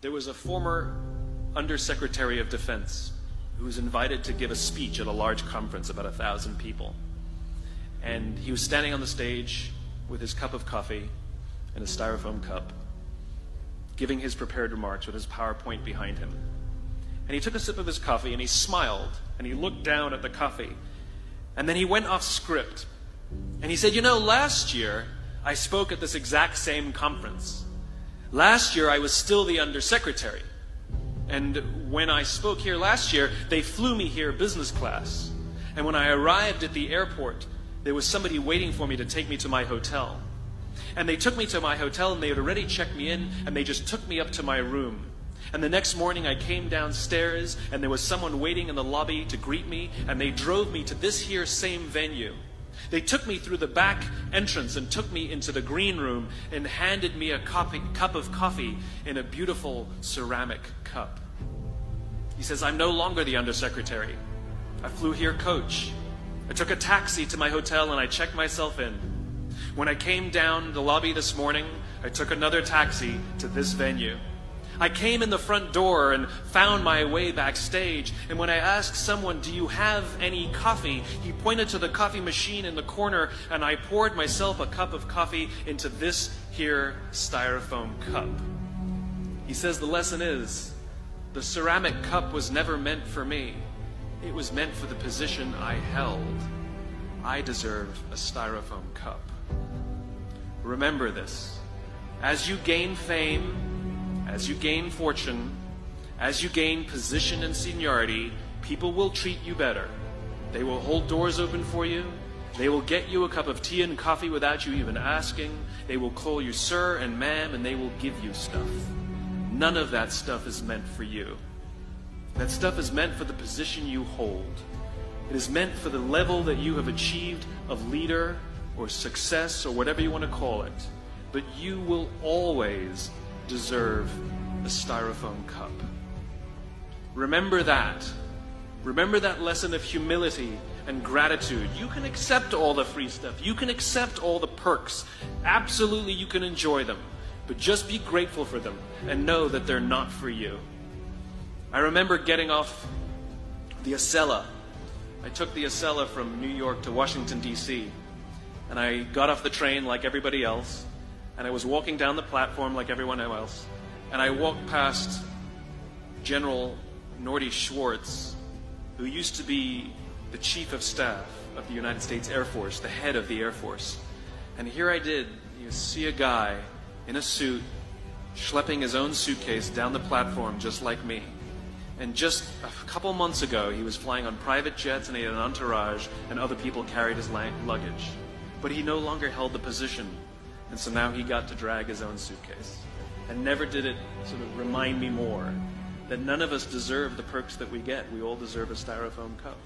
There was a former Undersecretary of Defense who was invited to give a speech at a large conference, about 1,000 people. And he was standing on the stage with his cup of coffee and a styrofoam cup, giving his prepared remarks with his PowerPoint behind him. And he took a sip of his coffee and he smiled and he looked down at the coffee. And then he went off script. And he said, "You know, last year I spoke at this exact same conference. Last year I was still the Undersecretary. And when I spoke here last year, they flew me here business class. And when I arrived at the airport, there was somebody waiting for me to take me to my hotel. And they took me to my hotel and they had already checked me in and they just took me up to my room. And the next morning I came downstairs and there was someone waiting in the lobby to greet me and they drove me to this here same venue. They took me through the back entrance and took me into the green room and handed me a cup of coffee in a beautiful ceramic cup." He says, "I'm no longer the Undersecretary. I flew here coach. I took a taxi to my hotel and I checked myself in. When I came down the lobby this morning, I took another taxi to this venue. I came in the front door and found my way backstage, and when I asked someone, 'Do you have any coffee?' he pointed to the coffee machine in the corner, and I poured myself a cup of coffee into this here styrofoam cup." He says the lesson is, the ceramic cup was never meant for me. It was meant for the position I held. I deserved a styrofoam cup. Remember this. As you gain fame, as you gain fortune, as you gain position and seniority, people will treat you better. They will hold doors open for you. They will get you a cup of tea and coffee without you even asking. They will call you sir and ma'am, and they will give you stuff. None of that stuff is meant for you. That stuff is meant for the position you hold. It is meant for the level that you have achieved of leader or success or whatever you want to call it. But you will always deserve a styrofoam cup. Remember that. Remember that lesson of humility and gratitude. You can accept all the free stuff. You can accept all the perks. Absolutely, you can enjoy them. But just be grateful for them and know that they're not for you. I remember getting off the Acela. I took the Acela from New York to Washington, D.C. And I got off the train like everybody else. And I was walking down the platform like everyone else. And I walked past General Norty Schwartz, who used to be the Chief of Staff of the United States Air Force, the head of the Air Force. And here I did, you see a guy in a suit, schlepping his own suitcase down the platform just like me. And just a couple months ago, he was flying on private jets and he had an entourage, and other people carried his luggage. But he no longer held the position. And so now he got to drag his own suitcase. And never did it sort of remind me more that none of us deserve the perks that we get. We all deserve a styrofoam cup.